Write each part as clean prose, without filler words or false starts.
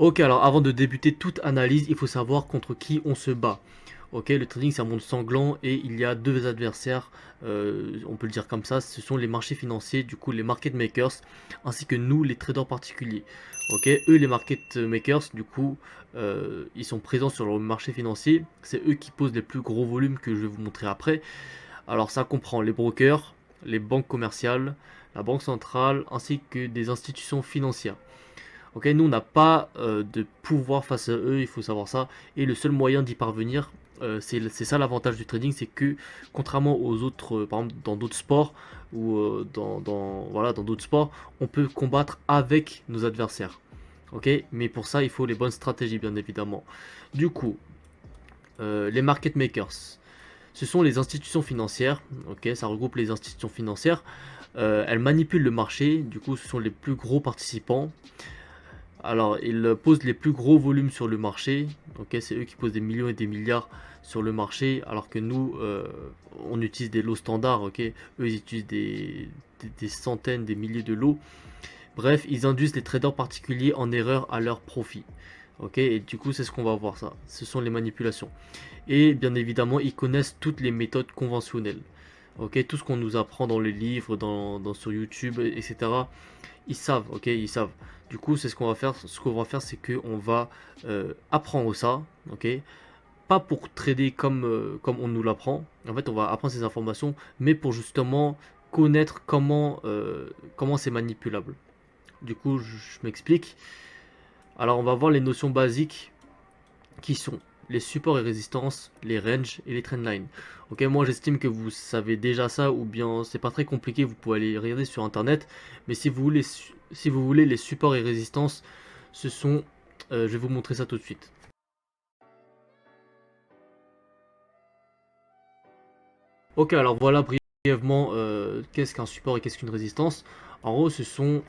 Ok, alors avant de débuter toute analyse, il faut savoir contre qui on se bat. Ok, le trading c'est un monde sanglant et il y a deux adversaires, on peut le dire comme ça, ce sont les marchés financiers, du coup les market makers, ainsi que nous les traders particuliers. Ok, eux les market makers, du coup, ils sont présents sur le marché financier, c'est eux qui posent les plus gros volumes que je vais vous montrer après. Alors ça comprend les brokers, les banques commerciales, la banque centrale, ainsi que des institutions financières. Ok, nous on n'a pas de pouvoir face à eux, il faut savoir ça. Et le seul moyen d'y parvenir, c'est ça l'avantage du trading, c'est que contrairement aux autres, par exemple dans d'autres sports ou voilà, dans d'autres sports, on peut combattre avec nos adversaires. Ok, mais pour ça il faut les bonnes stratégies bien évidemment. Du coup, les market makers, ce sont les institutions financières. Ok, ça regroupe les institutions financières. Elles manipulent le marché, du coup ce sont les plus gros participants. Alors, ils posent les plus gros volumes sur le marché. Ok, c'est eux qui posent des millions et des milliards sur le marché, alors que nous, on utilise des lots standards. Ok, eux, ils utilisent des centaines, des milliers de lots. Bref, ils induisent les traders particuliers en erreur à leur profit. Ok, et du coup, c'est ce qu'on va voir ça. Ce sont les manipulations. Et bien évidemment, ils connaissent toutes les méthodes conventionnelles. Ok, tout ce qu'on nous apprend dans les livres, sur YouTube, etc. Ils savent, ok, ils savent. Du coup, c'est ce qu'on va faire. Ce qu'on va faire, c'est qu'on va apprendre ça, ok. Pas pour trader comme on nous l'apprend. En fait, on va apprendre ces informations, mais pour justement connaître comment c'est manipulable. Du coup, je m'explique. Alors, on va voir les notions basiques qui sont les supports et résistances, les ranges et les trendlines. Ok, moi j'estime que vous savez déjà ça, ou bien c'est pas très compliqué, vous pouvez aller regarder sur internet. Mais si vous voulez les supports et résistances, ce sont, je vais vous montrer ça tout de suite. Ok, alors voilà brièvement qu'est-ce qu'un support et qu'est-ce qu'une résistance. En gros, ce sont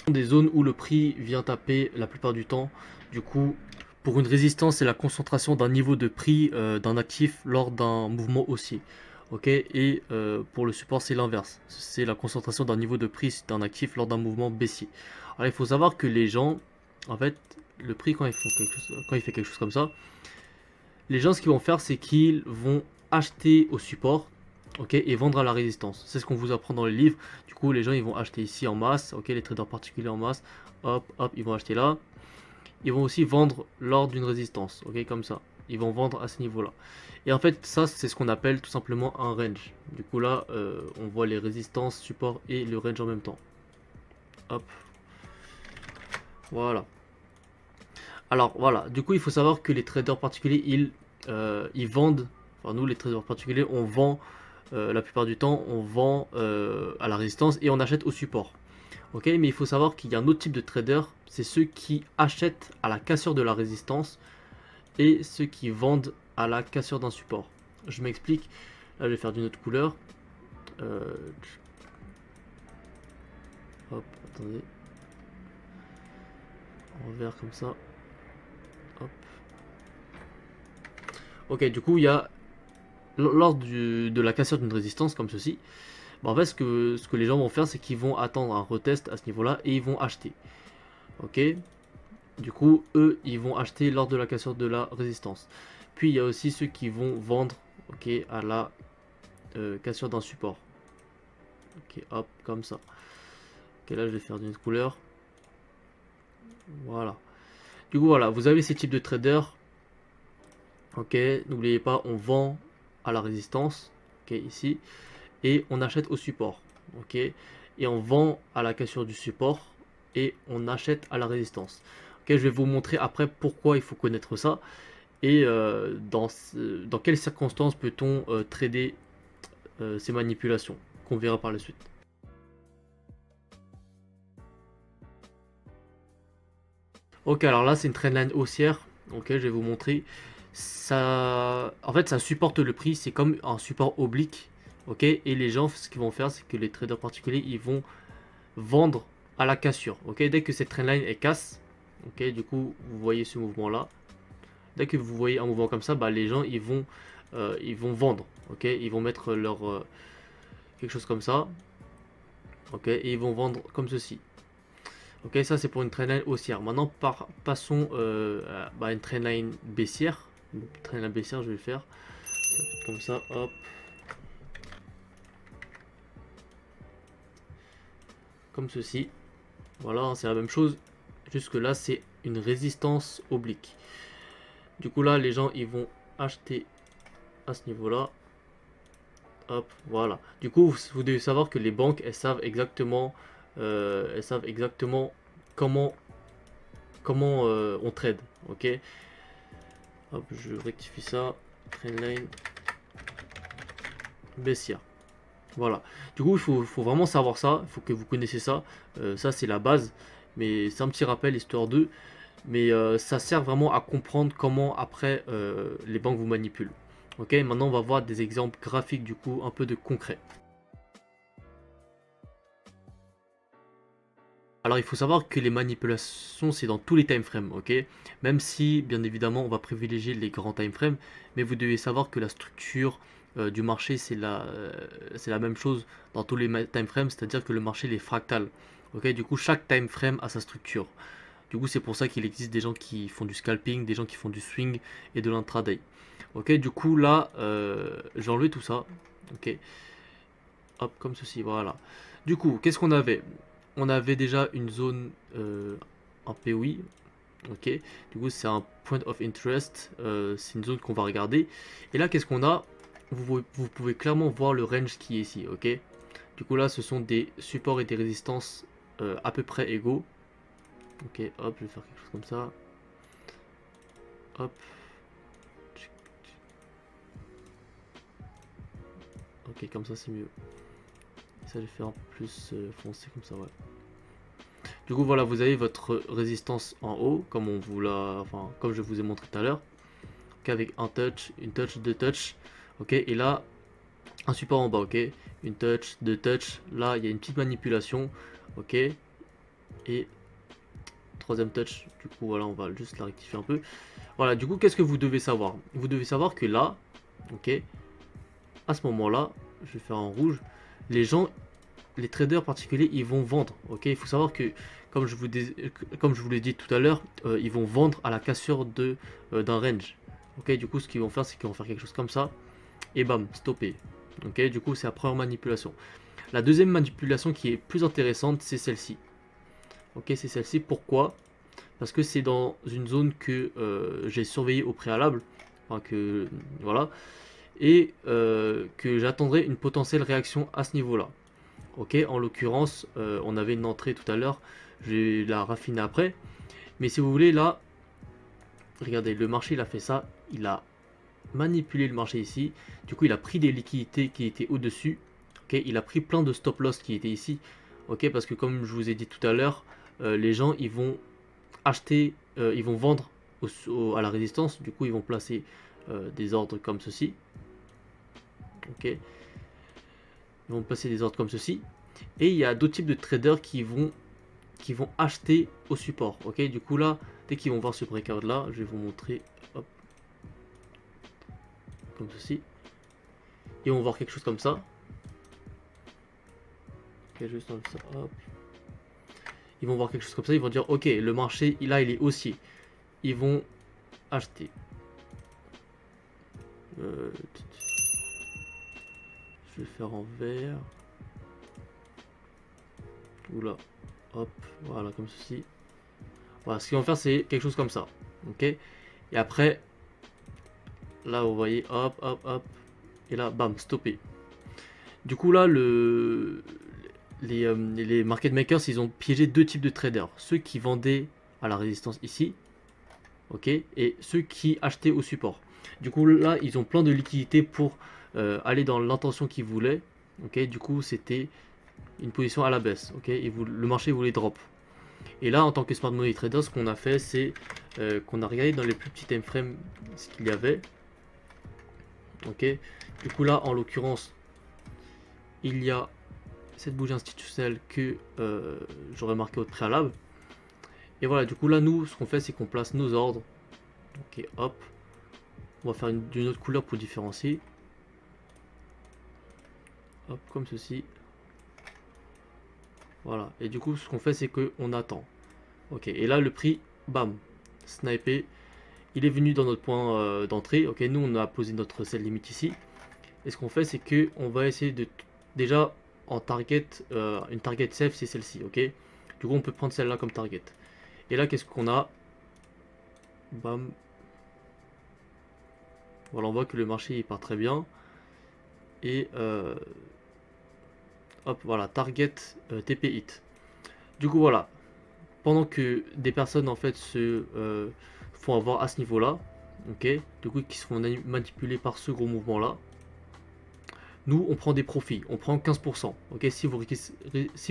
des zones où le prix vient taper la plupart du temps. Du coup, pour une résistance, c'est la concentration d'un niveau de prix d'un actif lors d'un mouvement haussier. Ok, et pour le support, c'est l'inverse. C'est la concentration d'un niveau de prix d'un actif lors d'un mouvement baissier. Alors, il faut savoir que les gens, en fait, le prix, quand il fait quelque chose comme ça, les gens, ce qu'ils vont faire, c'est qu'ils vont acheter au support, ok, et vendre à la résistance. C'est ce qu'on vous apprend dans les livres. Du coup, les gens, ils vont acheter ici en masse, ok, les traders particuliers en masse, hop, hop, ils vont acheter là. Ils vont aussi vendre lors d'une résistance, ok, comme ça. Ils vont vendre à ce niveau-là. Et en fait, ça, c'est ce qu'on appelle tout simplement un range. Du coup, là, on voit les résistances, support et le range en même temps. Hop, voilà. Alors, voilà. Du coup, il faut savoir que les traders particuliers, ils vendent. Enfin, nous, les traders particuliers, on vend la plupart du temps, on vend à la résistance et on achète au support. Ok, mais il faut savoir qu'il y a un autre type de trader, c'est ceux qui achètent à la cassure de la résistance et ceux qui vendent à la cassure d'un support. Je m'explique. Là, je vais faire d'une autre couleur. Euh, hop, attendez. En vert comme ça. Hop. Ok, du coup, il y a lors de la cassure d'une résistance comme ceci. Bah, en fait, ce que les gens vont faire, c'est qu'ils vont attendre un retest à ce niveau-là et ils vont acheter. Ok. Du coup, eux, ils vont acheter lors de la cassure de la résistance. Puis il y a aussi ceux qui vont vendre, ok, à la cassure d'un support. Ok, hop, comme ça. Ok, là, je vais faire d'une autre couleur. Voilà. Du coup, voilà, vous avez ces types de traders. Ok, n'oubliez pas, on vend à la résistance. Ok, ici. Et on achète au support. Ok, et on vend à la cassure du support. Et on achète à la résistance. Ok, je vais vous montrer après pourquoi il faut connaître ça. Et dans quelles circonstances peut-on trader ces manipulations qu'on verra par la suite. Ok, alors là c'est une trendline haussière. Ok, je vais vous montrer. Ça, en fait, ça supporte le prix. C'est comme un support oblique. Ok, et les gens, ce qu'ils vont faire, c'est que les traders particuliers, ils vont vendre à la cassure. Ok, dès que cette trendline est casse, ok, du coup, vous voyez ce mouvement-là. Dès que vous voyez un mouvement comme ça, bah, les gens, ils vont vendre. Ok, ils vont mettre quelque chose comme ça. Ok, et ils vont vendre comme ceci. Ok, ça c'est pour une trendline haussière. Maintenant, passons à une trendline baissière. Une trendline baissière, je vais le faire. Ça va être comme ça, hop, comme ceci. Voilà, hein, c'est la même chose. Jusque là, c'est une résistance oblique. Du coup, là, les gens, ils vont acheter à ce niveau-là. Hop, voilà. Du coup, vous devez savoir que les banques, elles savent exactement comment, on trade. Ok. Hop, je rectifie ça. Trendline baissière. Voilà. Du coup, faut vraiment savoir ça. Il faut que vous connaissiez ça. Ça, c'est la base. Mais c'est un petit rappel, histoire de. Mais ça sert vraiment à comprendre comment après les banques vous manipulent. Ok, maintenant on va voir des exemples graphiques du coup un peu de concret. Alors il faut savoir que les manipulations c'est dans tous les time frames, ok. Même si bien évidemment on va privilégier les grands time frames, mais vous devez savoir que la structure du marché c'est la même chose dans tous les time frames, c'est-à-dire que le marché il est fractal. Ok, du coup chaque time frame a sa structure. Du coup c'est pour ça qu'il existe des gens qui font du scalping, des gens qui font du swing et de l'intraday. Ok, du coup là j'ai enlevé tout ça. Ok, hop comme ceci, voilà. Du coup qu'est-ce qu'on avait? On avait déjà une zone en POI, ok. Du coup, c'est un point of interest, c'est une zone qu'on va regarder. Et là, qu'est-ce qu'on a? Vous pouvez clairement voir le range qui est ici, ok. Du coup, là, ce sont des supports et des résistances à peu près égaux. Ok, hop, je vais faire quelque chose comme ça. Hop. Ok, comme ça, c'est mieux. Ça, je vais faire plus foncé comme ça, ouais. Du coup, voilà, vous avez votre résistance en haut, comme on vous l'a, enfin, comme je vous ai montré tout à l'heure, qu'avec un touch, une touch, deux touch, ok. Et là, un support en bas, ok. Une touch, deux touch. Là, il y a une petite manipulation, ok. Et troisième touch. Du coup, voilà, on va juste la rectifier un peu. Voilà. Du coup, qu'est-ce que vous devez savoir? Vous devez savoir que là, ok. À ce moment-là, je vais faire en rouge. Les gens, les traders particuliers, ils vont vendre. Ok, il faut savoir que, comme je vous l'ai dit tout à l'heure, ils vont vendre à la cassure d'un range. Ok, du coup, ce qu'ils vont faire, c'est qu'ils vont faire quelque chose comme ça et bam, stopper. Ok, du coup, c'est la première manipulation. La deuxième manipulation qui est plus intéressante, c'est celle-ci. Ok, c'est celle-ci. Pourquoi? Parce que c'est dans une zone que j'ai surveillée au préalable. Enfin, que voilà, et que j'attendrai une potentielle réaction à ce niveau-là. Ok, en l'occurrence, on avait une entrée tout à l'heure, je vais la raffiner après. Mais si vous voulez, là, regardez, le marché il a fait ça, il a manipulé le marché ici. Du coup, il a pris des liquidités qui étaient au-dessus. Ok, il a pris plein de stop loss qui étaient ici. Ok, parce que comme je vous ai dit tout à l'heure, les gens ils vont acheter, ils vont vendre à la résistance. Du coup, ils vont placer des ordres comme ceci. Ok, ils vont placer des ordres comme ceci. Et il y a d'autres types de traders qui vont acheter au support. Ok, du coup là, dès qu'ils vont voir ce breakout là, je vais vous montrer, hop, comme ceci. Ils vont voir quelque chose comme ça. Ok, juste enlever ça, hop. Ils vont voir quelque chose comme ça, ils vont dire ok, le marché là il est haussier. Ils vont acheter. Euh, je vais faire en vert. Oula, hop, voilà comme ceci. Voilà, ce qu'ils vont faire c'est quelque chose comme ça. Ok. Et après, là vous voyez, hop, hop, hop. Et là, bam, stoppé. Du coup là, les market makers, ils ont piégé deux types de traders. Ceux qui vendaient à la résistance ici, ok, et ceux qui achetaient au support. Du coup là, ils ont plein de liquidités pour aller dans l'intention qu'ils voulaient. Ok, du coup c'était une position à la baisse. Ok, et le marché voulait drop. Et là, en tant que smart money trader, ce qu'on a fait, c'est qu'on a regardé dans les plus petits time frames ce qu'il y avait. Ok, du coup là, en l'occurrence, il y a cette bougie institutionnelle que j'aurais marqué au préalable. Et voilà, du coup là nous ce qu'on fait c'est qu'on place nos ordres. Ok, hop. On va faire d'une autre couleur pour différencier. Hop, comme ceci. Voilà. Et du coup, ce qu'on fait, c'est qu'on attend. Ok. Et là, le prix, bam, snipé. Il est venu dans notre point d'entrée. Ok. Nous, on a posé notre sell limit ici. Et ce qu'on fait, c'est que on va essayer de déjà en target, une target safe, c'est celle-ci. Ok. Du coup, on peut prendre celle-là comme target. Et là, qu'est-ce qu'on a? Bam. Voilà, on voit que le marché il part très bien. Et hop, voilà, target TP hit. Du coup, voilà, pendant que des personnes en fait se font avoir à ce niveau-là, ok, du coup, qui se font manipuler par ce gros mouvement-là, nous, on prend des profits, on prend 15%, ok, si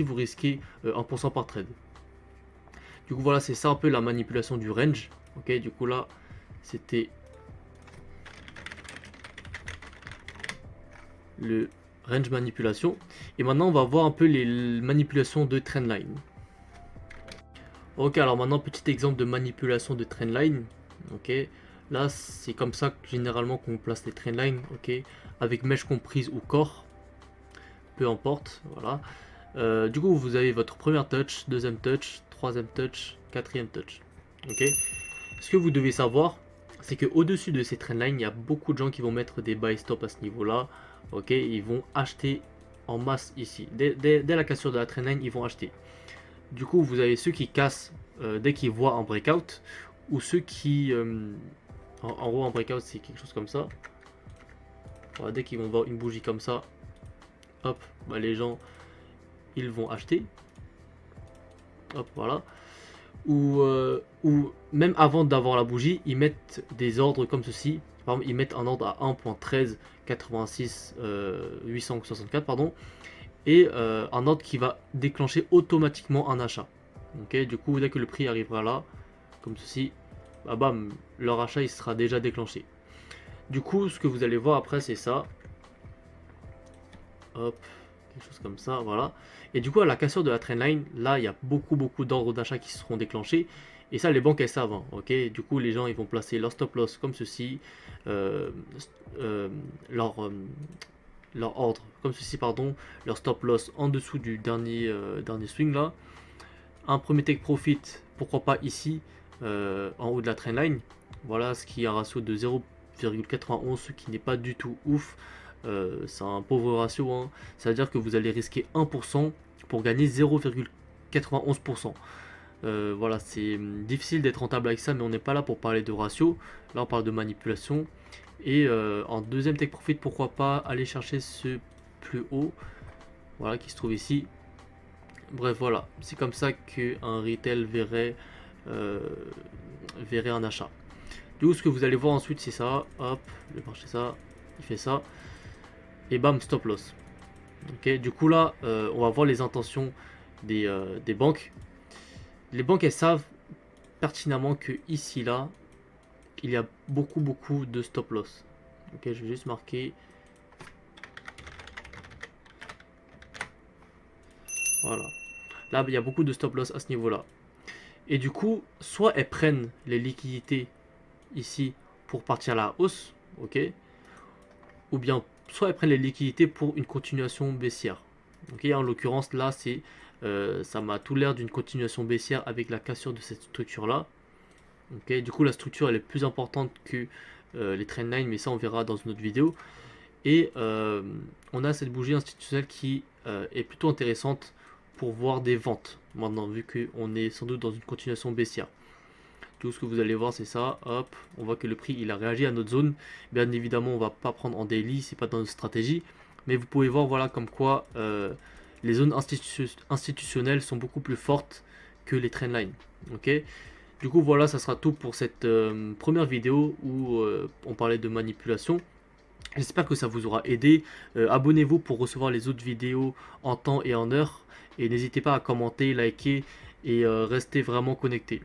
vous risquez 1% par trade. Du coup, voilà, c'est ça un peu la manipulation du range, ok, du coup, là, c'était le range manipulation. Et maintenant, on va voir un peu les manipulations de trendline. Ok, alors maintenant, petit exemple de manipulation de trendline. Ok, là, c'est comme ça que généralement qu'on place les trendlines. Ok, avec mèche comprise ou corps, peu importe. Voilà. Du coup, vous avez votre première touch, deuxième touch, troisième touch, quatrième touch. Ok, ce que vous devez savoir, c'est que au-dessus de ces trendlines, il y a beaucoup de gens qui vont mettre des buy stop à ce niveau-là. Ok, ils vont acheter en masse ici. Dès la cassure de la trendline, ils vont acheter. Du coup, vous avez ceux qui cassent dès qu'ils voient un breakout, ou ceux qui... en gros, un breakout, c'est quelque chose comme ça. Voilà, dès qu'ils vont voir une bougie comme ça, hop, bah, les gens, ils vont acheter. Hop, voilà. Ou même avant d'avoir la bougie, ils mettent des ordres comme ceci. Par exemple, ils mettent un ordre à 1.1386 864, pardon, et un ordre qui va déclencher automatiquement un achat. Ok, du coup, dès que le prix arrivera là, comme ceci, bah bam, leur achat il sera déjà déclenché. Du coup, ce que vous allez voir après, c'est ça. Hop, quelque chose comme ça, voilà. Et du coup, à la cassure de la trendline, là, il y a beaucoup d'ordres d'achat qui seront déclenchés. Et ça, les banques, elles savent, hein, ok. Du coup, les gens, ils vont placer leur stop loss comme ceci, euh, euh, leur, euh, leur ordre comme ceci, pardon, leur stop loss en dessous du dernier swing là. Un premier take profit, pourquoi pas ici, en haut de la trendline. Voilà, ce qui a un ratio de 0,91, ce qui n'est pas du tout ouf. C'est un pauvre ratio, hein. Ça veut dire que vous allez risquer 1% pour gagner 0,91%. Voilà, c'est difficile d'être rentable avec ça, mais on n'est pas là pour parler de ratio. Là, on parle de manipulation. Et en deuxième take profit, pourquoi pas aller chercher ce plus haut, voilà, qui se trouve ici. Bref, voilà, c'est comme ça qu'un retail euh, verrait un achat. Du coup, ce que vous allez voir ensuite, c'est ça. Hop, le marché ça, il fait ça. Et bam, stop loss. Ok, du coup là, on va voir les intentions des banques. Les banques, elles savent pertinemment que ici, là, il y a beaucoup de stop loss. Ok, je vais juste marquer. Voilà. Là, il y a beaucoup de stop loss à ce niveau-là. Et du coup, soit elles prennent les liquidités ici pour partir à la hausse, ok, ou bien soit elles prennent les liquidités pour une continuation baissière. Ok, en l'occurrence là, ça m'a tout l'air d'une continuation baissière avec la cassure de cette structure là. Ok, du coup la structure elle est plus importante que les trendlines, mais ça on verra dans une autre vidéo. Et on a cette bougie institutionnelle qui est plutôt intéressante pour voir des ventes maintenant, vu qu'on est sans doute dans une continuation baissière. Tout ce que vous allez voir, c'est ça. Hop, on voit que le prix il a réagi à notre zone. Bien évidemment, on va pas prendre en daily, c'est pas dans notre stratégie. Mais vous pouvez voir, voilà, comme quoi les zones institutionnelles sont beaucoup plus fortes que les trendlines. Ok. Du coup, voilà, ça sera tout pour cette première vidéo où on parlait de manipulation. J'espère que ça vous aura aidé. Abonnez-vous pour recevoir les autres vidéos en temps et en heure. Et n'hésitez pas à commenter, liker et rester vraiment connecté.